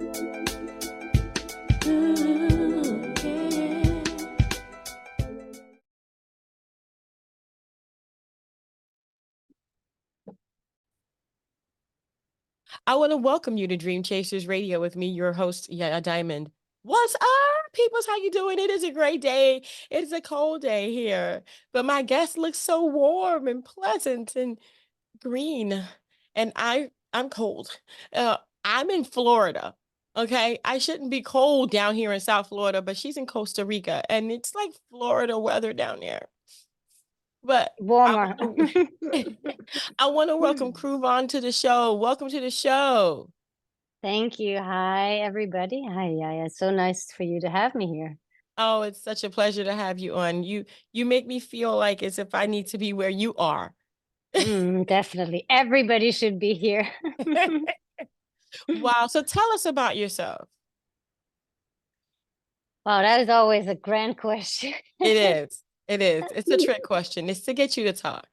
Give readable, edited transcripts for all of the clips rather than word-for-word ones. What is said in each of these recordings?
Ooh, yeah. I want to welcome you to Dream Chasers Radio with me, your host, Yaya Diamond. What's up, peoples? How you doing? It is a great day. It's a cold day here, but my guest looks so warm and pleasant and green, and I'm cold. I'm in Florida. Okay, I shouldn't be cold down here in South Florida, but she's in Costa Rica, and it's like Florida weather down there. But Warmer. I want to welcome Cru to the show. Welcome to the show. Thank you. Hi, everybody. Hi, Yaya. It's so nice for you to have me here. Oh, it's such a pleasure to have you on. You make me feel like as if I need to be where you are. Definitely. Everybody should be here. Wow. So tell us about yourself. Wow, that is always a grand question. It is. It is. It's a trick question. It's to get you to talk.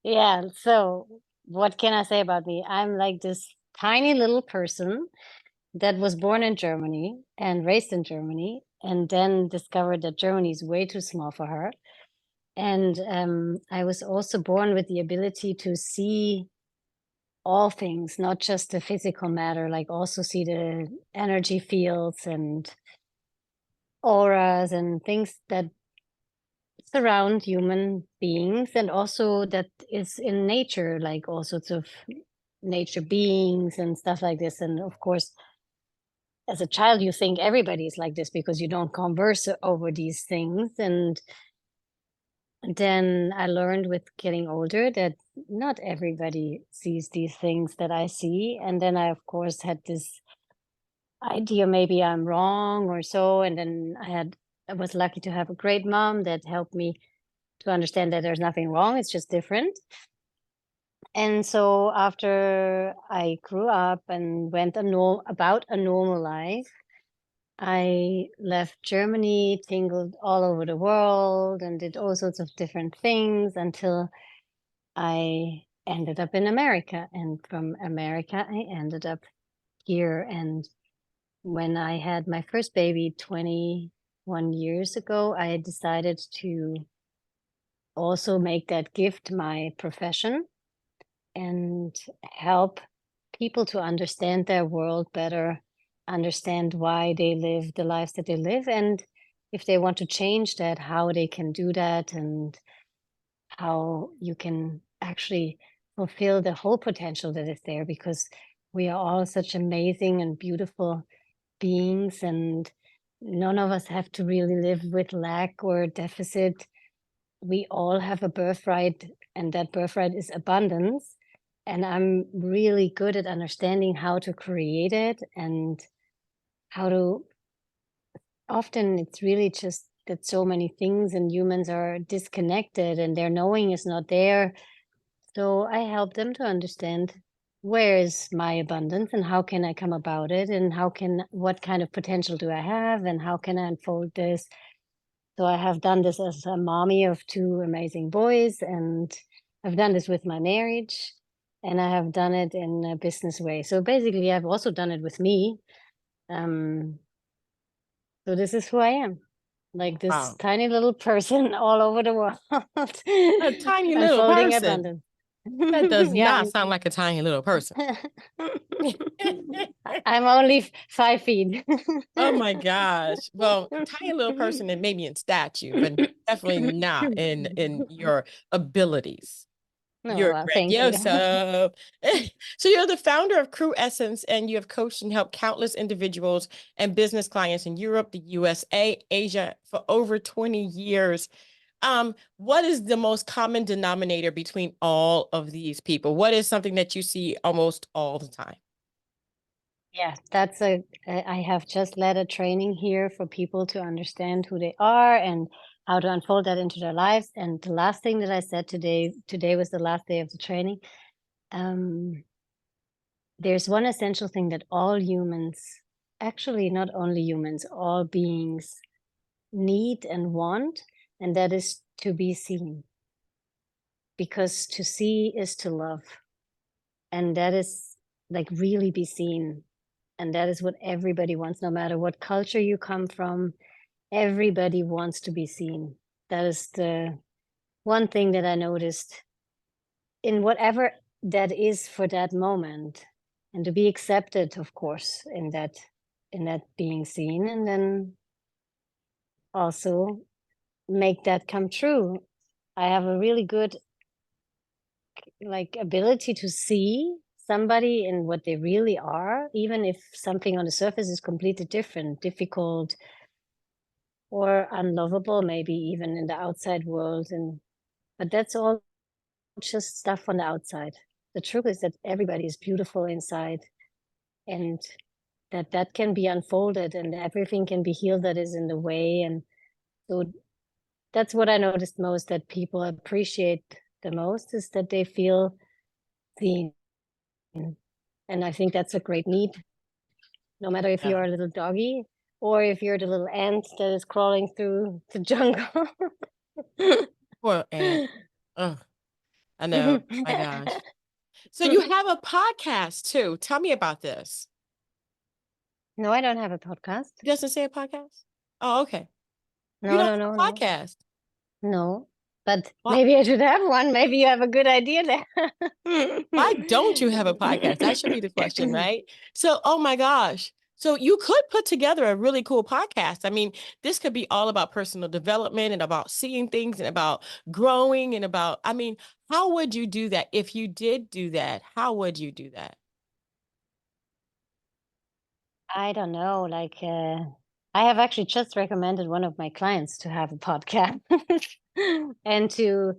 Yeah, so what can I say about me? I'm like this tiny little person that was born in Germany and raised in Germany, and then discovered that Germany is way too small for her. And I was also born with the ability to see all things, not just the physical matter, like also see the energy fields and auras and things that surround human beings, and also that is in nature, like all sorts of nature beings and stuff like this. And of course, as a child, you think everybody is like this because you don't converse over these things. And then I learned with getting older that not everybody sees these things that I see. And then I, of course, had this idea maybe I'm wrong or so. And then I was lucky to have a great mom that helped me to understand that there's nothing wrong, it's just different. And so after I grew up and went about a normal life, I left Germany, tingled all over the world, and did all sorts of different things until I ended up in America. And from America, I ended up here. And when I had my first baby 21 years ago, I decided to also make that gift my profession and help people to understand their world better, understand why they live the lives that they live, and if they want to change that, how they can do that, and how you can actually fulfill the whole potential that is there, because we are all such amazing and beautiful beings, and none of us have to really live with lack or deficit. We all have a birthright, and that birthright is abundance. And I'm really good at understanding how to create it, and how to, often it's really just that so many things and humans are disconnected and their knowing is not there. So I help them to understand, where is my abundance and how can I come about it, and what kind of potential do I have, and how can I unfold this. So I have done this as a mommy of two amazing boys, and I've done this with my marriage, and I have done it in a business way. So basically, I've also done it with me. So this is who I am, like this Wow. tiny little person all over the world, A tiny little unfolding person. abundance. That does Yeah, not sound like a tiny little person. I'm only 5 feet. Oh my gosh. Well, tiny little person and maybe in statue, but definitely not in your abilities. No, You're well, thank you. grandioso. So you're the founder of Cru Essence, and you have coached and helped countless individuals and business clients in Europe, the USA, Asia for over 20 years. What is the most common denominator between all of these people? What is something that you see almost all the time? Yeah, I have just led a training here for people to understand who they are and how to unfold that into their lives. And the last thing that I said today was the last day of the training. Um, there's one essential thing that all humans, actually not only humans, all beings need and want, and that is to be seen. Because to see is to love. And that is like really be seen. And that is what everybody wants, no matter what culture you come from. Everybody wants to be seen. That is the one thing that I noticed in whatever that is for that moment, and to be accepted, of course, in that being seen, and then also make that come true. I have a really good like ability to see somebody in what they really are, even if something on the surface is completely different, difficult, or unlovable, maybe even in the outside world. And but that's all just stuff on the outside. The truth is that everybody is beautiful inside, and that can be unfolded, and everything can be healed that is in the way. And so that's what I noticed most, that people appreciate the most, is that they feel seen. And I think that's a great need, no matter if Yeah. you're a little doggy or if you're the little ant that is crawling through the jungle. Poor Aunt. Oh, I know. My gosh. So you have a podcast too. Tell me about this. No, I don't have a podcast. It doesn't say a podcast? Oh, okay. You No, don't no, no, have a no, podcast. no. But What? maybe I should have one. Maybe you have a good idea Why don't you have a podcast? That should be the question, there. right? So, oh my gosh. So you could put together a really cool podcast. I mean, this could be all about personal development and about seeing things and about growing and about, I mean, how would you do that? If you did do that, how would you do that? I don't know. I have actually just recommended one of my clients to have a podcast and to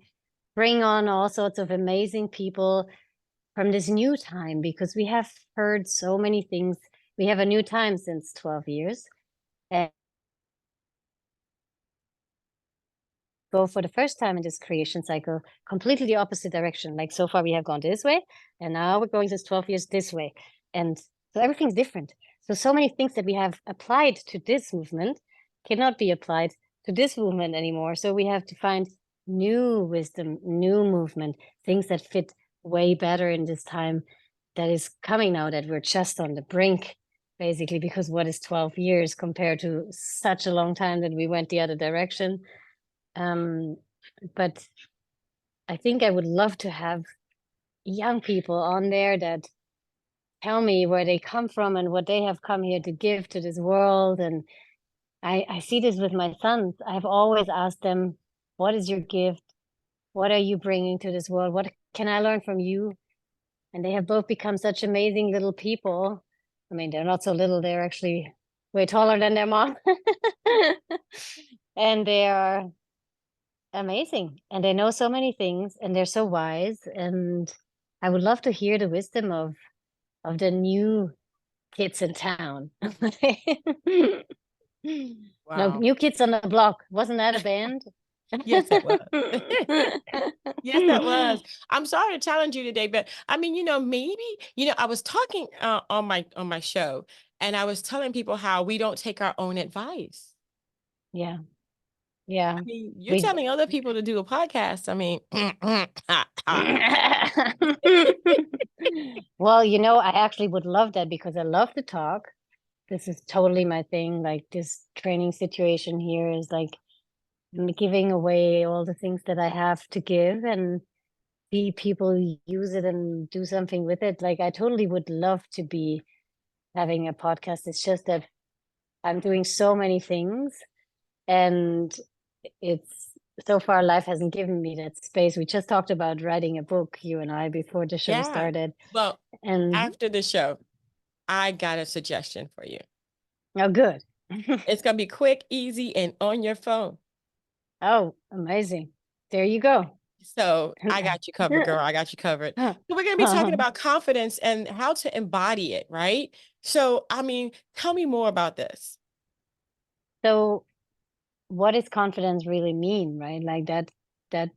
bring on all sorts of amazing people from this new time, because we have heard so many things. We have a new time since 12 years. And go for the first time in this creation cycle completely the opposite direction. Like so far we have gone this way, and now we're going this 12 years this way. And so everything's different. So many things that we have applied to this movement cannot be applied to this movement anymore. So we have to find new wisdom, new movement, things that fit way better in this time that is coming now, that we're just on the brink, basically, because what is 12 years compared to such a long time that we went the other direction. But I think I would love to have young people on there that tell me where they come from and what they have come here to give to this world. And I see this with my sons. I've always asked them, what is your gift? What are you bringing to this world? What can I learn from you? And they have both become such amazing little people. I mean, they're not so little, they're actually way taller than their mom. And they are amazing, and they know so many things, and they're so wise, and I would love to hear the wisdom of the new kids in town. No, Wow. New Kids on the Block, wasn't that a band? Yes, it was. Yes, that was. I'm sorry to challenge you today, but I mean, maybe, I was talking on my show, and I was telling people how we don't take our own advice. Yeah, yeah, I mean, you're we telling other people to do a podcast. I mean, well, I actually would love that, because I love to talk. This is totally my thing. Like, this training situation here is like giving away all the things that I have to give, and see people use it and do something with it. Like, I totally would love to be having a podcast. It's just that I'm doing so many things, and it's so far life hasn't given me that space. We just talked about writing a book, you and I, before the show yeah. started. Well, And after the show, I got a suggestion for you. oh, good. It's gonna be quick, easy, and on your phone. Oh, amazing. There you go. So I got you covered, girl. I got you covered. So we're going to be talking about confidence and how to embody it, right? So, I mean, tell me more about this. So what does confidence really mean, right? Like, that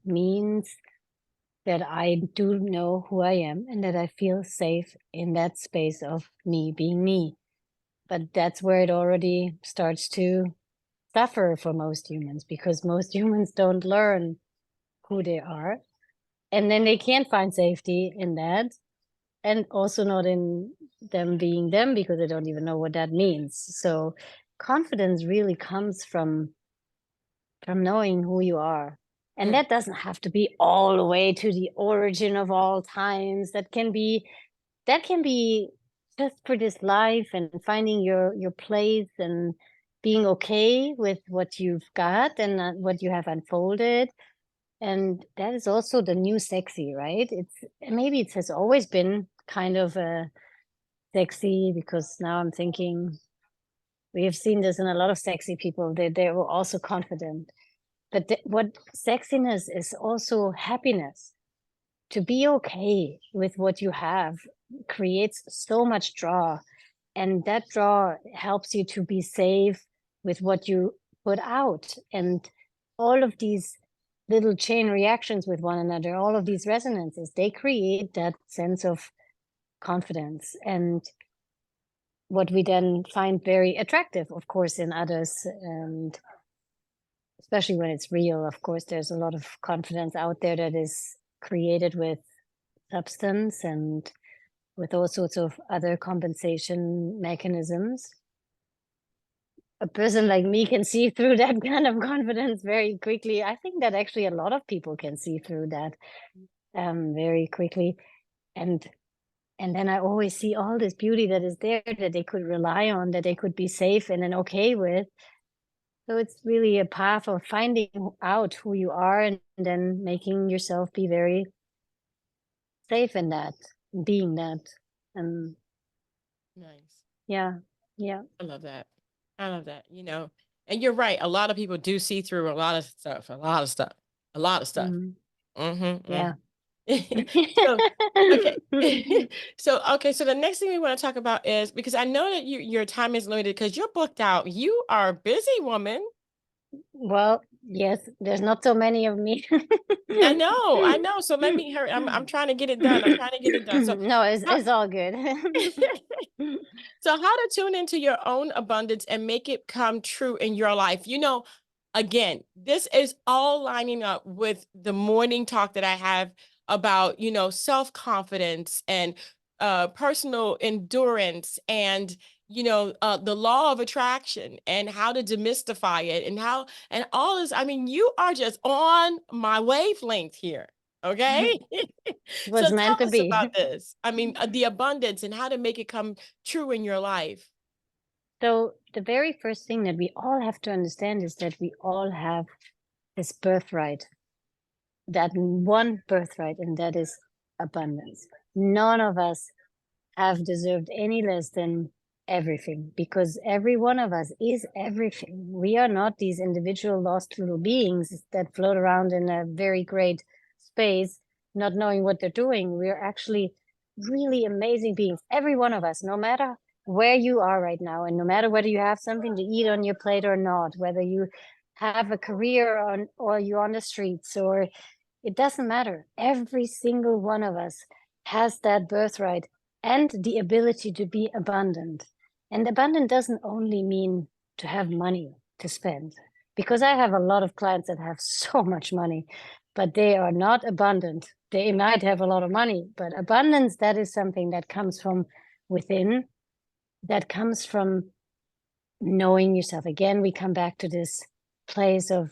means that I do know who I am, and that I feel safe in that space of me being me. But that's where it already starts to suffer for most humans, because most humans don't learn who they are. And then they can't find safety in that. And also not in them being them because I don't even know what that means. So confidence really comes from knowing who you are. And Mm, that doesn't have to be all the way to the origin of all times. That can be just for this life and finding your place and being okay with what you've got and what you have unfolded. And that is also the new sexy, right? It's maybe it has always been kind of sexy, because now I'm thinking we have seen this in a lot of sexy people. They were also confident. But what sexiness is also happiness. To be okay with what you have creates so much draw, and that draw helps you to be safe with what you put out. And all of these little chain reactions with one another, all of these resonances, they create that sense of confidence, and what we then find very attractive, of course, in others. And especially when it's real, of course, there's a lot of confidence out there that is created with substance and with all sorts of other compensation mechanisms. A person like me can see through that kind of confidence very quickly. I think that actually a lot of people can see through that very quickly. And and then I always see all this beauty that is there that they could rely on, that they could be safe and then okay with. So it's really a path of finding out who you are and then making yourself be very safe in that, being that. And nice. yeah, yeah. I love that. I love that. And you're right. A lot of people do see through a lot of stuff, a lot of stuff, a lot of stuff. Mhm. Mm-hmm. Yeah. So, okay. So the next thing we want to talk about is, because I know that your time is limited because you're booked out. You are a busy woman. Well, yes, there's not so many of me. I know, I know. So let me hurry. I'm trying to get it done. I'm trying to get it done. So No, how, it's all good. so how to tune into your own abundance and make it come true in your life. Again, this is all lining up with the morning talk that I have about, self-confidence and personal endurance and, the law of attraction and how to demystify it and all this. I mean, you are just on my wavelength here. Okay. So Was tell meant to us be. about this. I mean, the abundance and how to make it come true in your life. So the very first thing that we all have to understand is that we all have this birthright, that one birthright, and that is abundance. None of us have deserved any less than everything, because every one of us is everything. We are not these individual lost little beings that float around in a very great space, not knowing what they're doing. We're actually really amazing beings. Every one of us, no matter where you are right now, and no matter whether you have something to eat on your plate or not, whether you have a career on or you're on the streets, or it doesn't matter. Every single one of us has that birthright and the ability to be abundant. And abundant doesn't only mean to have money to spend, because I have a lot of clients that have so much money, but they are not abundant. They might have a lot of money, but abundance, that is something that comes from within, that comes from knowing yourself. Again, we come back to this place of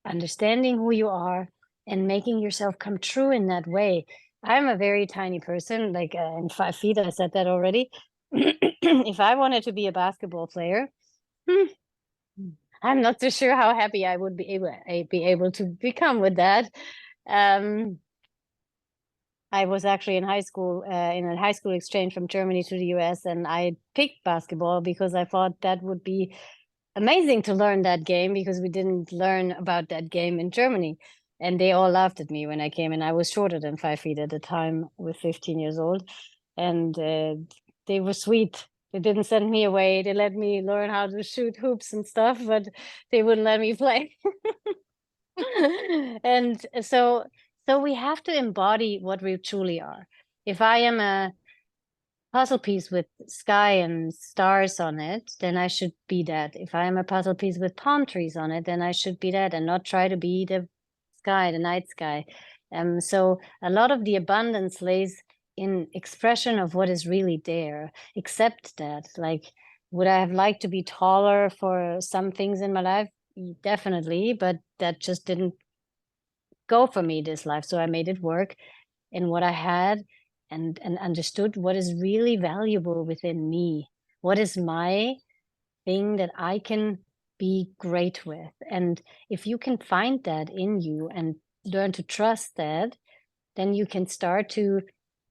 understanding who you are and making yourself come true in that way. I'm a very tiny person, like in 5 feet. I said that already. If I wanted to be a basketball player, hmm, I'm not so sure how happy I would be able to become with that. Um, I was actually in high school, in a high school exchange from Germany to the US, and I picked basketball because I thought that would be amazing to learn that game, because we didn't learn about that game in Germany. And they all laughed at me when I came in. I was shorter than 5 feet at the time, with 15 years old. And they were sweet. They didn't send me away. They let me learn how to shoot hoops and stuff, but they wouldn't let me play. And so we have to embody what we truly are. If I am a puzzle piece with sky and stars on it, then I should be that. If I am a puzzle piece with palm trees on it, then I should be that, and not try to be the sky, the night sky. So a lot of the abundance lays in expression of what is really there. Accept that. Like, would I have liked to be taller for some things in my life? Definitely, but that just didn't go for me this life. So I made it work in what I had, and understood what is really valuable within me. What is my thing that I can be great with? And if you can find that in you and learn to trust that, then you can start to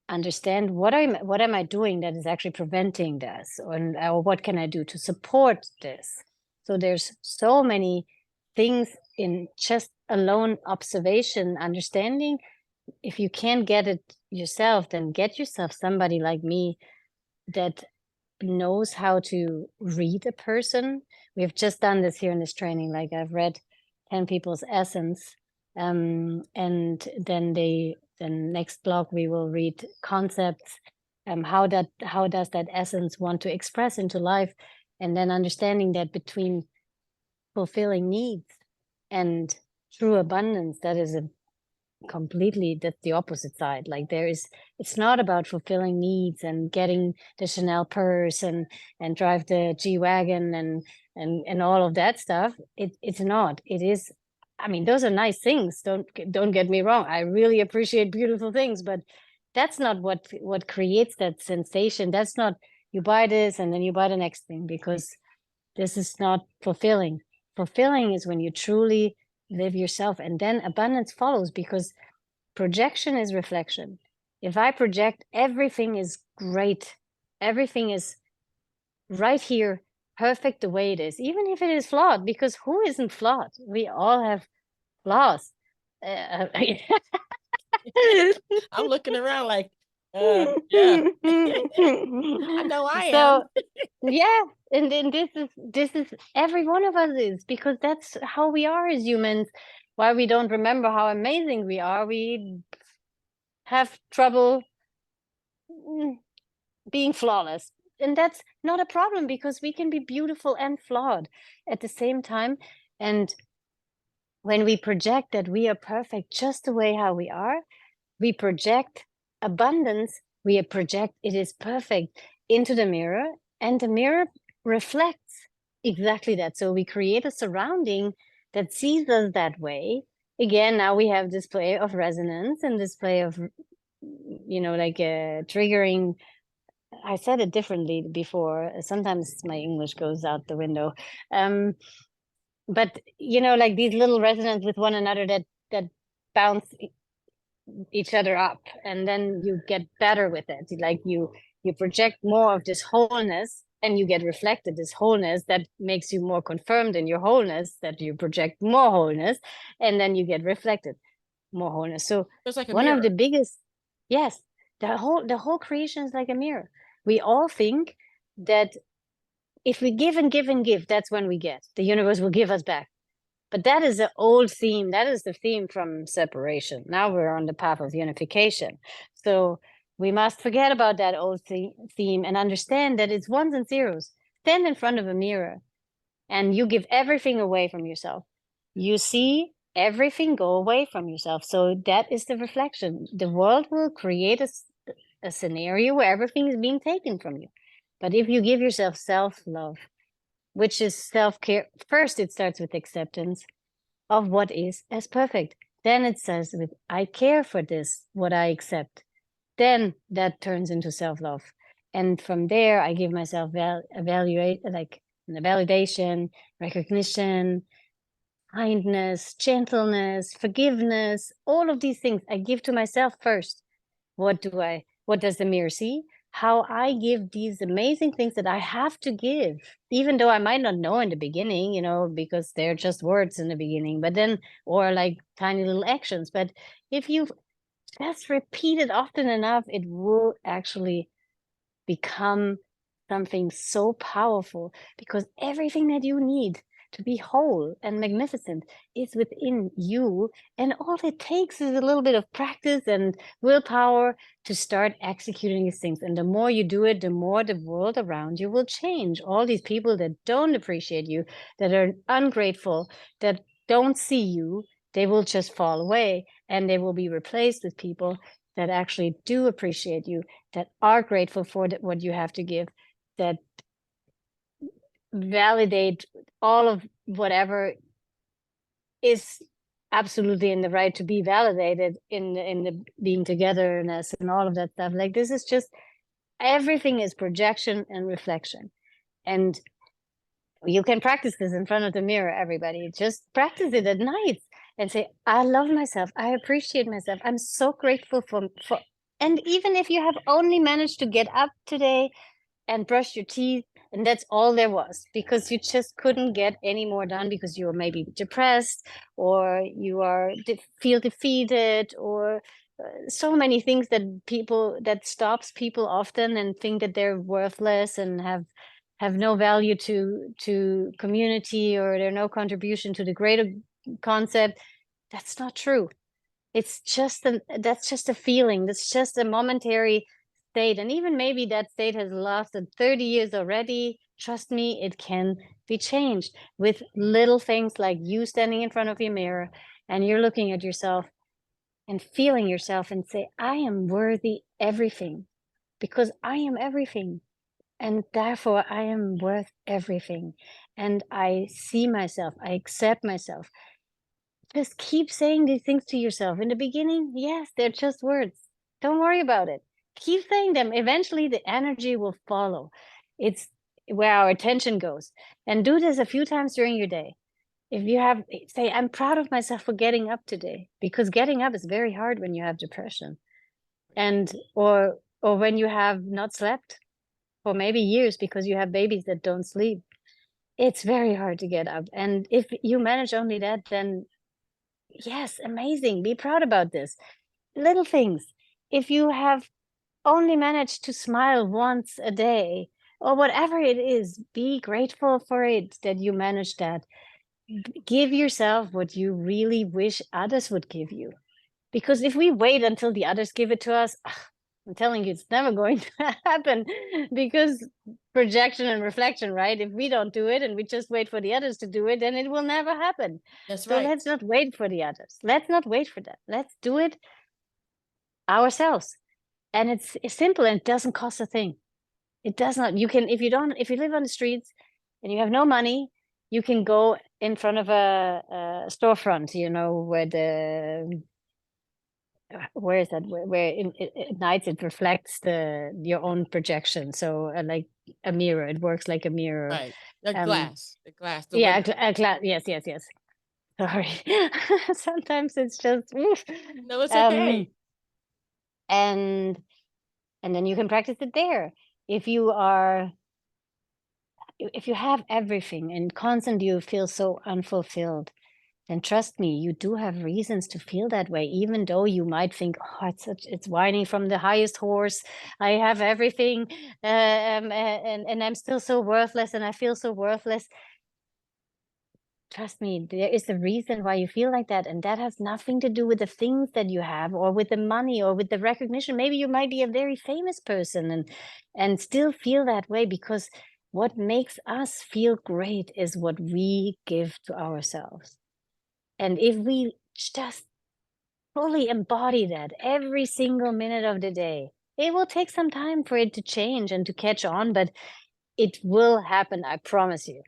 understand what am I doing that is actually preventing this, or what can I do to support this. So there's so many things in just alone observation, understanding. If you can't get it yourself, then get yourself somebody like me that knows how to read a person. We've just done this here in this training. Like, I've read 10 people's essence, and then the next block we will read concepts, how does that essence want to express into life, and then understanding that between fulfilling needs and true abundance, that is a completely, that's the opposite side. Like, it's not about fulfilling needs and getting the Chanel purse and drive the G-Wagon and all of that stuff. It's not. It is, I mean, those are nice things, don't get me wrong. I really appreciate beautiful things, but that's not what creates that sensation. That's not, you buy this and then you buy the next thing, because this is not fulfilling. Fulfilling is when you truly live yourself, and then abundance follows, because projection is reflection. If I project, everything is great. Everything is right here, perfect the way it is, even if it is flawed, because who isn't flawed? We all have flaws. I'm looking around like, yeah. I know I So am. yeah, and this is every one of us is, because that's how we are as humans. Why we don't remember how amazing we are, we have trouble being flawless. And that's not a problem, because we can be beautiful and flawed at the same time. And when we project that we are perfect just the way how we are, we project abundance, we project it is perfect into the mirror, and the mirror reflects exactly that. So we create a surrounding that sees us that way. Again, now we have display of resonance and display of, like triggering. I said it differently before. Sometimes my English goes out the window. But like these little resonance with one another that bounce each other up, and then you get better with it. Like, you project more of this wholeness, and you get reflected this wholeness that makes you more confirmed in your wholeness, that you project more wholeness, and then you get reflected more wholeness. So It's like a one of the mirror. biggest, yes, the whole creation is like a mirror. We all think that if we give and give and give, that's when we get, the universe will give us back. But that is an old theme. That is the theme from separation. Now we're on the path of unification. So we must forget about that old theme and understand that it's ones and zeros. Stand in front of a mirror and you give everything away from yourself. You see everything go away from yourself. So that is the reflection. The world will create a scenario where everything is being taken from you. But if you give yourself self-love, which is self-care, first it starts with acceptance of what is as perfect. Then it says with, I care for this, what I accept. Then that turns into self-love. And from there, I give myself evaluate, like the validation, recognition, kindness, gentleness, forgiveness, all of these things I give to myself first. What does the mirror see? How I give these amazing things that I have to give, even though I might not know in the beginning, because they're just words in the beginning, but then, or like tiny little actions. But if you just repeat it often enough, it will actually become something so powerful, because everything that you need to be whole and magnificent is within you. And all it takes is a little bit of practice and willpower to start executing these things. And the more you do it, the more the world around you will change. All these people that don't appreciate you, that are ungrateful, that don't see you, they will just fall away, and they will be replaced with people that actually do appreciate you, that are grateful for what you have to give, that validate all of whatever is absolutely in the right to be validated in the being togetherness and all of that stuff. Like, this is just, everything is projection and reflection. And you can practice this in front of the mirror, everybody. Just practice it at night and say, I love myself. I appreciate myself. I'm so grateful for, and even if you have only managed to get up today and brush your teeth, and that's all there was, because you just couldn't get any more done because you were maybe depressed, or you are feel defeated, or so many things that stops people often and think that they're worthless and have no value to community, or they're no contribution to the greater concept. That's not true. It's just that's just a feeling. That's just a momentary state. And even maybe that state has lasted 30 years already. Trust me, it can be changed with little things like you standing in front of your mirror and you're looking at yourself and feeling yourself and say, I am worthy everything, because I am everything. And therefore I am worth everything. And I see myself, I accept myself. Just keep saying these things to yourself. In the beginning, yes, they're just words. Don't worry about it. Keep saying them. Eventually, the energy will follow. It's where our attention goes. And do this a few times during your day. If you have, say, I'm proud of myself for getting up today, because getting up is very hard when you have depression, and or when you have not slept for maybe years because you have babies that don't sleep. It's very hard to get up. And if you manage only that, then yes, amazing. Be proud about this. Little things. If you have only managed to smile once a day, or whatever it is, be grateful for it that you managed that. Give yourself what you really wish others would give you. Because if we wait until the others give it to us, I'm telling you, it's never going to happen, because projection and reflection, right? If we don't do it and we just wait for the others to do it, then it will never happen. That's So right. let's not wait for the others. Let's not wait for that. Let's do it ourselves. And it's simple, and it doesn't cost a thing. It does not. You can, if you live on the streets and you have no money, you can go in front of a storefront, where where is that? Where at night it reflects your own projection. So like a mirror, it works like a mirror. Right. The Um, glass, the glass, the yeah, window. yes, yes, yes. Sorry, sometimes it's just, oof. No, it's Um, okay. and then you can practice it there. If you are, if you have everything and constantly you feel so unfulfilled, then trust me, you do have reasons to feel that way, even though you might think, oh, it's whining from the highest horse. I have everything, and I'm still so worthless, and I feel so worthless. Trust me, there is a reason why you feel like that, and that has nothing to do with the things that you have, or with the money, or with the recognition. Maybe you might be a very famous person and still feel that way, because what makes us feel great is what we give to ourselves. And if we just fully embody that every single minute of the day, it will take some time for it to change and to catch on, but it will happen, I promise you.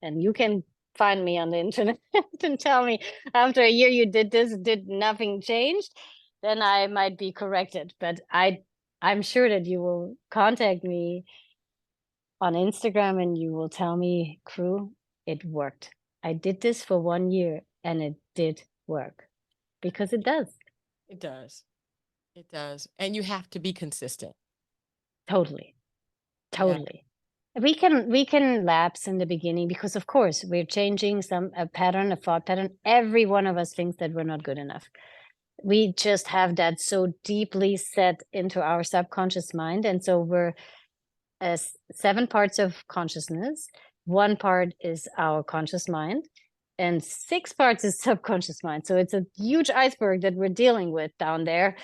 And you can find me on the internet and tell me after a year you did this, did nothing changed, then I might be corrected. But I'm sure that you will contact me on Instagram and you will tell me, Cru, it worked. I did this for 1 year and it did work, because it does. It does. It does. And you have to be consistent. Totally. Yeah. Totally. We can lapse in the beginning, because of course we're changing a pattern, a thought pattern. Every one of us thinks that we're not good enough. We just have that so deeply set into our subconscious mind. And so we're as 7 parts of consciousness. 1 part is our conscious mind, and 6 parts is subconscious mind. So it's a huge iceberg that we're dealing with down there,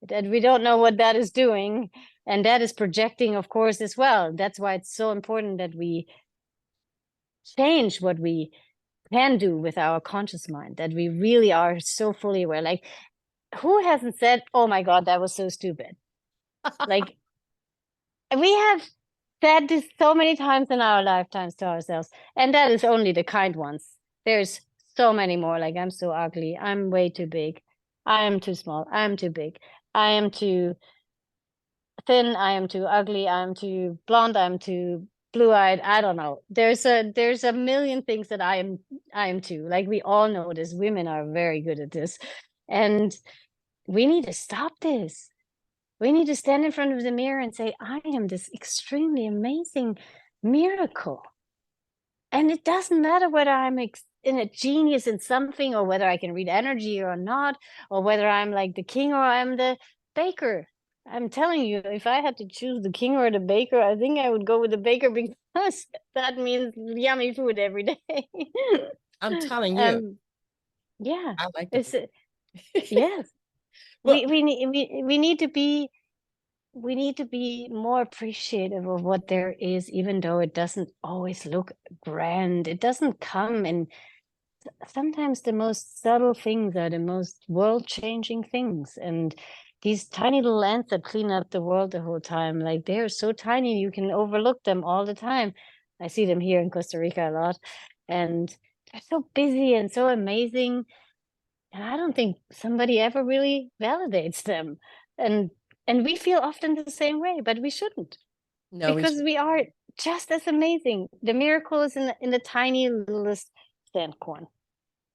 that we don't know what that is doing. And that is projecting, of course, as well. That's why it's so important that we change what we can do with our conscious mind, that we really are so fully aware. Like, who hasn't said, "Oh my God, that was so stupid"? Like, we have said this so many times in our lifetimes to ourselves, and that is only the kind ones. There's so many more. Like, I'm so ugly. I'm way too big. I am too small. I am too big. I am too thin. I am too ugly. I am too blonde. I'm too blue-eyed. I don't know. There's a million things that I am too. Like, we all know this. Women are very good at this, and we need to stop this. We need to stand in front of the mirror and say, I am this extremely amazing miracle. And it doesn't matter whether I'm in a genius in something, or whether I can read energy or not, or whether I'm like the king or I'm the baker. I'm telling you, if I had to choose the king or the baker, I think I would go with the baker because that means yummy food every day. I'm telling you, um, yeah, I like the it's food. yes. Well, We need to be we need to be more appreciative of what there is, even though it doesn't always look grand. It doesn't come, and sometimes the most subtle things are the most world-changing things. And these tiny little ants that clean up the world the whole time, like, they're so tiny, you can overlook them all the time. I see them here in Costa Rica a lot, and they're so busy and so amazing. And I don't think somebody ever really validates them. And and we feel often the same way, but we shouldn't, no, we because should. we are just as amazing. The miracle is in the tiny littlest sand corn.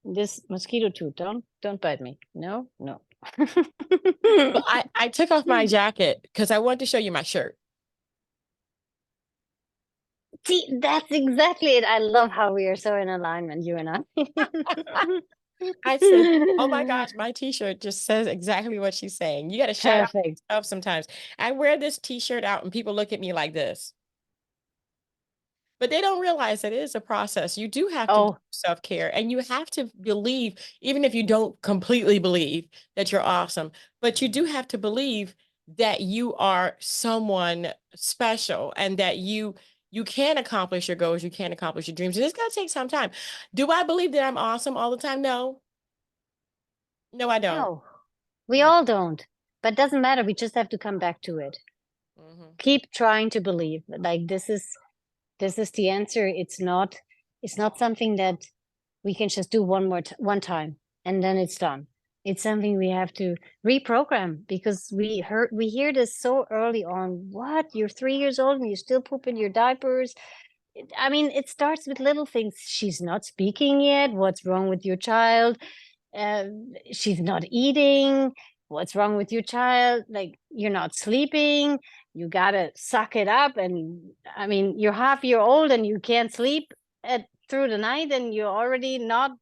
This mosquito too. Don't bite me. No, no. Well, I took off my jacket because I wanted to show you my shirt. See, that's exactly it. I love how we are so in alignment, you and I. I said, "Oh my gosh, my t-shirt just says exactly what she's saying." You got to shout out Perfect. yourself sometimes. I wear this t-shirt out and people look at me like this. But they don't realize that it is a process. You do have to do Oh, self-care and you have to believe, even if you don't completely believe that you're awesome, but you do have to believe that you are someone special and that you can accomplish your goals, you can accomplish your dreams. And it's gonna take some time. Do I believe that I'm awesome all the time? No. No, I don't. no. We No. all don't. But doesn't matter. We just have to come back to it. Mhm. Keep trying to believe. Like, this is the answer. It's not something that we can just do one time and then it's done. It's something we have to reprogram, because we hear this so early on. What, you're 3 years old and you still poop in your diapers? I mean, it starts with little things. She's not speaking yet. What's wrong with your child? She's not eating. What's wrong with your child? Like, you're not sleeping. You gotta suck it up. And I mean, you're half-year old and you can't sleep through the night, and you're already not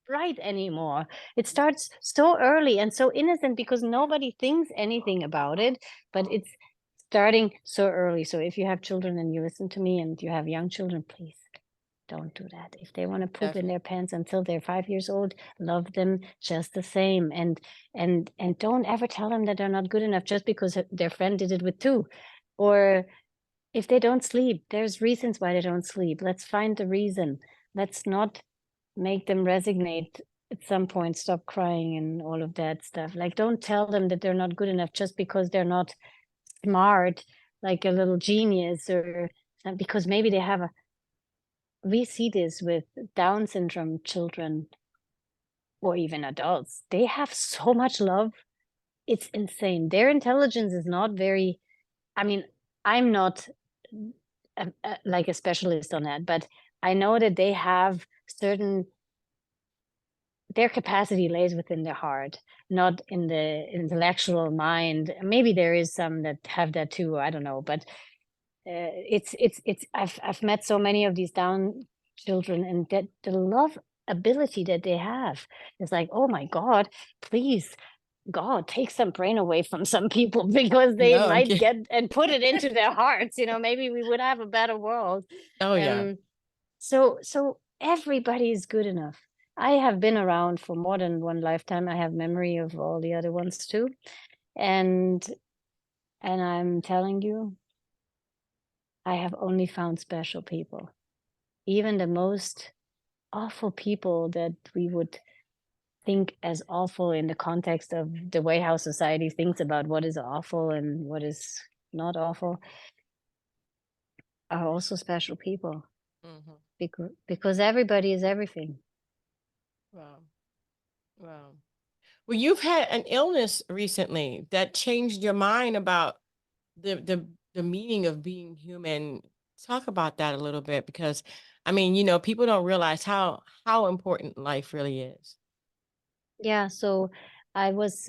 right anymore. It starts so early and so innocent because nobody thinks anything about it, but it's starting so early. So if you have children and you listen to me and you have young children, please don't do that. If they want to poop in Definitely. their pants until they're 5 years old, love them just the same. And don't ever tell them that they're not good enough just because their friend did it with two. Or if they don't sleep, there's reasons why they don't sleep. Let's find the reason. Let's not make them resignate at some point, stop crying and all of that stuff. Like, don't tell them that they're not good enough just because they're not smart, like a little genius, or because maybe they have a we see this with Down syndrome children or even adults. They have so much love. It's insane. Their intelligence is not very, I mean, I'm not like a specialist on that, but I know that they have certain, their capacity lays within their heart, not in the intellectual mind. Maybe there is some that have that too. I don't know, but it's I've met so many of these Down children, and that the love ability that they have is like, oh my God, please, God, take some brain away from some people because they No, I'm might kidding. get and put it into their hearts. Maybe we would have a better world. Oh yeah. Um, so everybody is good enough. I have been around for more than one lifetime. I have memory of all the other ones too, and I'm telling you, I have only found special people. Even the most awful people that we would think as awful in the context of the way how society thinks about what is awful and what is not awful, are also special people, Mhm. because everybody is everything. Wow. Wow. Well, you've had an illness recently that changed your mind about the meaning of being human. Talk about that a little bit because I mean, people don't realize how important life really is. Yeah, so I was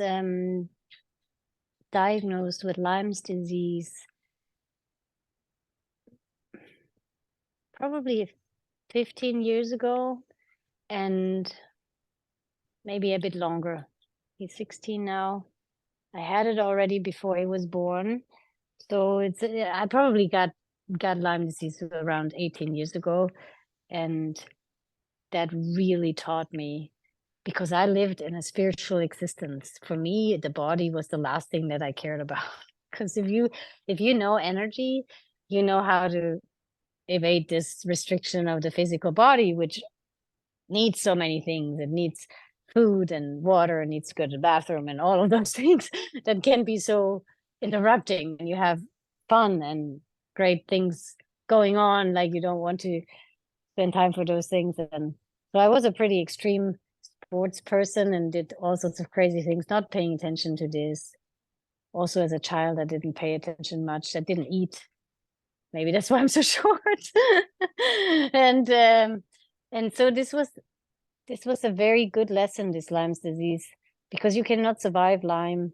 diagnosed with Lyme's disease probably 15 years ago, and maybe a bit longer. He's 16 now. I had it already before he was born. So I probably got Lyme disease around 18 years ago, and that really taught me, because I lived in a spiritual existence. For me, the body was the last thing that I cared about. Because if you know energy, you know how to evade this restriction of the physical body, which needs so many things. It needs food and water, it needs to go to the bathroom and all of those things that can be so interrupting when you have fun and great things going on. Like, you don't want to spend time for those things. And so I was a pretty extreme sports person and did all sorts of crazy things, not paying attention to this. Also, as a child, I didn't pay attention much. I didn't eat. Maybe that's why I'm so short. and and so this was a very good lesson, this Lyme's disease, because you cannot survive Lyme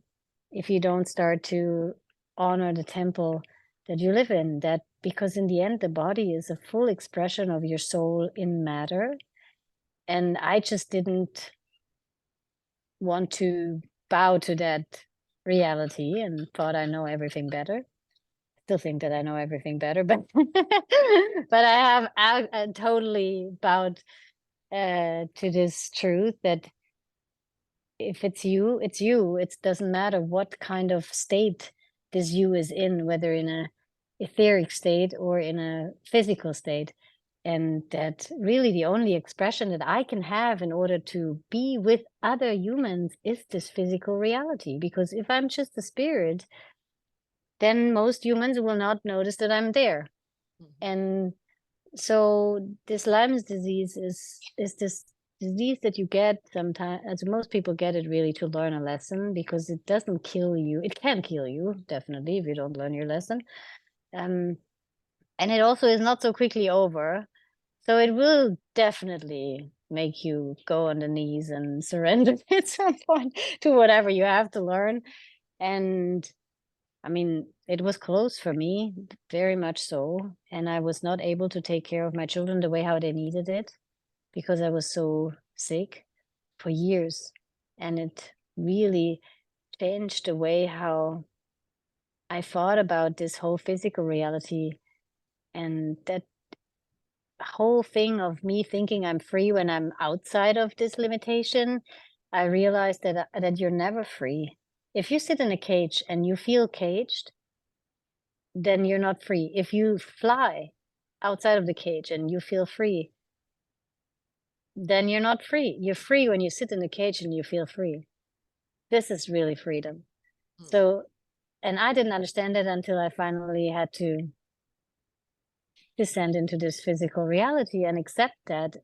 if you don't start to honor the temple that you live in. That because in the end, the body is a full expression of your soul in matter. And I just didn't want to bow to that reality and thought I know everything better. Still think that I know everything better, but but I totally bowed to this truth that if it's you, it's you. It doesn't matter what kind of state this you is in, whether in a etheric state or in a physical state. And that really the only expression that I can have in order to be with other humans is this physical reality. Because if I'm just a spirit, then most humans will not notice that I'm there. Mhm. And so this Lyme's disease is this disease that you get sometimes, as most people get it really to learn a lesson, because it doesn't kill you. It can kill you, definitely, if you don't learn your lesson. Um, and it also is not so quickly over. So it will definitely make you go on the knees and surrender at some point to whatever you have to learn. And I mean, it was close for me, very much so. And I was not able to take care of my children the way how they needed it because I was so sick for years. And it really changed the way how I thought about this whole physical reality. And that whole thing of me thinking I'm free when I'm outside of this limitation, I realized that you're never free. If you sit in a cage and you feel caged, then you're not free. If you fly outside of the cage and you feel free, then you're not free. You're free when you sit in the cage and you feel free. This is really freedom. Mm. So, and I didn't understand it until I finally had to descend into this physical reality and accept that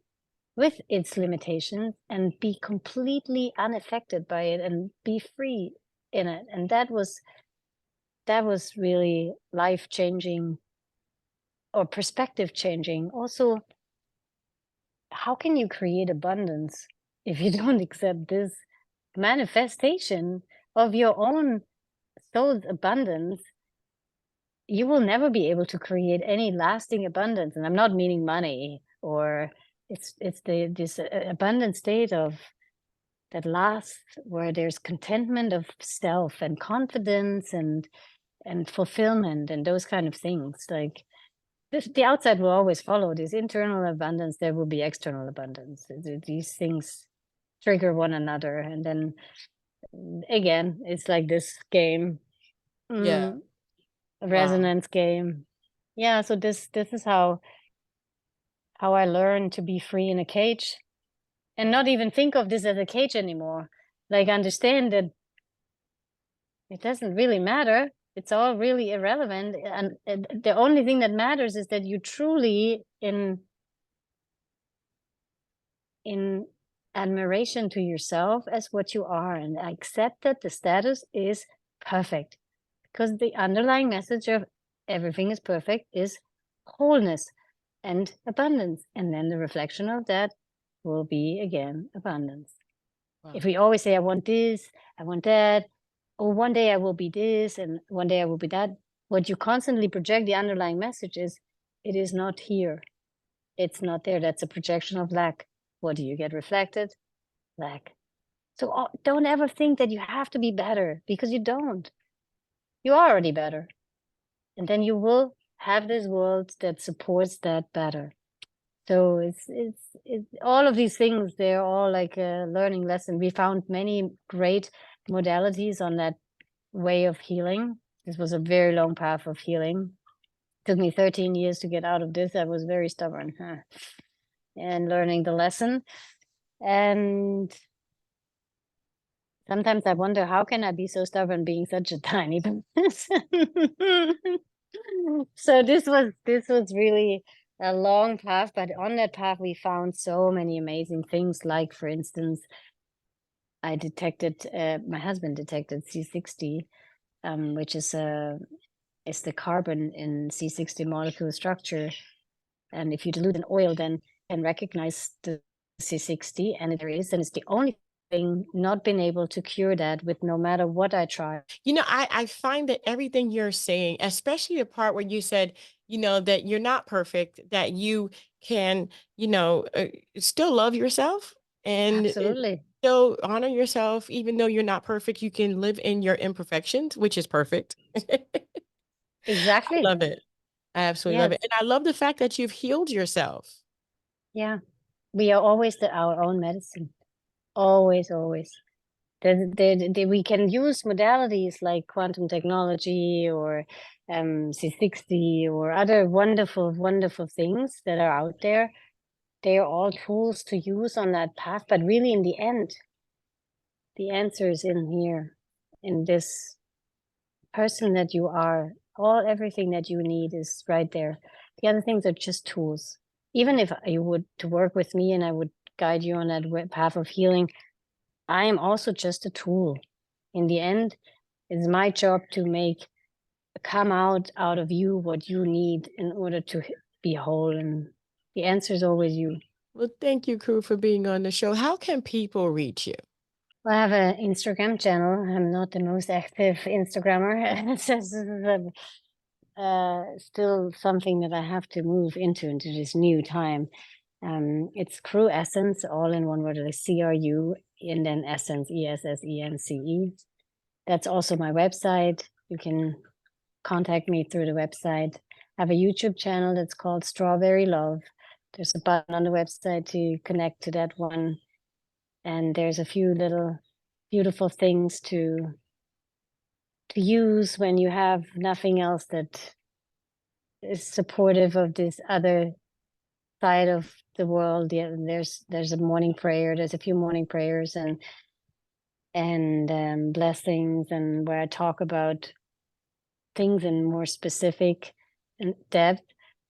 with its limitations and be completely unaffected by it and be free in it. And that was really life changing or perspective changing. Also, how can you create abundance if you don't accept this manifestation of your own soul's abundance? You will never be able to create any lasting abundance. And I'm not meaning money, or it's this abundant state of that lasts, where there's contentment of self and confidence and fulfillment and those kind of things. Like this, the outside will always follow this internal abundance. There will be external abundance. These things trigger one another, and then again, it's like this game, Yeah. mm, a Wow. resonance game. Yeah. So this is how I learned to be free in a cage, and not even think of this as a cage anymore. Like understand that it doesn't really matter. It's all really irrelevant. And the only thing that matters is that you truly in admiration to yourself as what you are and accept that the status is perfect, because the underlying message of everything is perfect is wholeness and abundance, and then the reflection of that will be again abundance. If Wow. we always say I want this, I want that, or one day I will be this and one day I will be that, what you constantly project, the underlying message is it is not here, it's not there. That's a projection of lack. What do you get reflected? Lack. So don't ever think that you have to be better, because you don't. You're already better. And then you will have this world that supports that better. So it's all of these things, they're all like a learning lesson. We found many great modalities on that way of healing. This was a very long path of healing. It took me 13 years to get out of this. I was very stubborn, and learning the lesson. And sometimes I wonder, how can I be so stubborn being such a tiny person? So this was really a long path, but on that path we found so many amazing things. Like, for instance, I detected my husband detected C60, which is the carbon in C60 molecule structure. And if you dilute an oil, then can recognize the C60, and there is, and it's the only thing not been able to cure that with no matter what I try. I find that everything you're saying, especially the part where you said, that you're not perfect, that you can, still love yourself and Absolutely. still honor yourself, even though you're not perfect, you can live in your imperfections, which is perfect. I Exactly. love it. I absolutely love Yes. it. And I love the fact that you've healed yourself. Yeah. We are always our own medicine. Always, always. We can use modalities like quantum technology or C60 or other wonderful, wonderful things that are out there. They are all tools to use on that path. But really, in the end, the answer is in here, in this person that you are. Everything that you need is right there. The other things are just tools. Even if you would to work with me and I would guide you on that path of healing, I am also just a tool. In the end, it's my job to make come out of you what you need in order to be whole. And the answer is always you. Well, thank you, Crew, for being on the show. How can people reach you? Well, I have an Instagram channel. I'm not the most active Instagrammer. It's just, still something that I have to move into this new time. It's Cru Essence, all in one word, like CRU, and then Essence, ESSENCE. That's also my website. You can contact me through the website. I have a YouTube channel that's called Strawberry Love. There's a button on the website to connect to that one. And there's a few little beautiful things to use when you have nothing else that is supportive of this other side of the world. Yeah, there's a morning prayer. There's a few morning prayers and blessings, and where I talk about things in more specific and depth,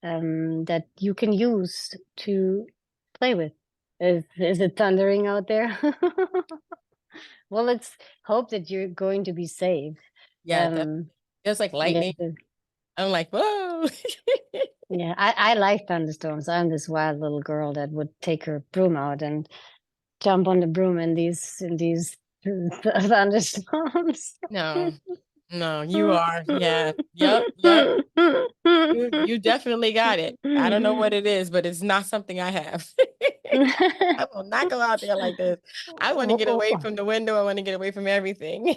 that you can use to play with. Is it thundering out there? Well, let's hope that you're going to be safe. Yeah, that Um, feels like yeah, lightning. I'm like, whoa. yeah. I like thunderstorms. I'm this wild little girl that would take her broom out and jump on the broom in these thunderstorms. No, no, you are. Yeah. Yep. You definitely got it. I don't know what it is, but it's not something I have. I will not go out there like this. I want to get Oh, away oh. from the window. I want to get away from everything.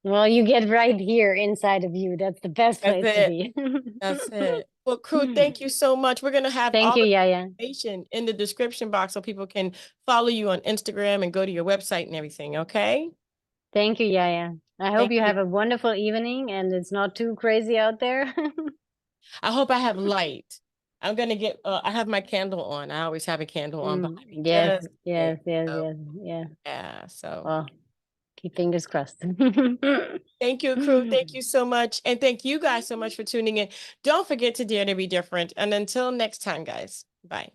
Well, you get right here inside of you. That's the best That's place to it. be. That's it. Well, crew, thank you so much. We're going to have Thank all you, the Yaya. information in the description box so people can follow you on Instagram and go to your website and everything. Okay. Thank you, Yaya. I hope Thank you you. have a wonderful evening and it's not too crazy out there. I hope I have light. I'm gonna get. I have my candle on. I always have a candle on behind me, Yes, just in case. yes, yes, So yes, yeah. yeah. So Well, keep fingers crossed. thank you, crew. Thank you so much, and thank you guys so much for tuning in. Don't forget to dare to be different. And until next time, guys. Bye.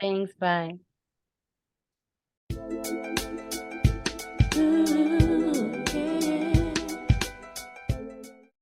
Thanks, bye.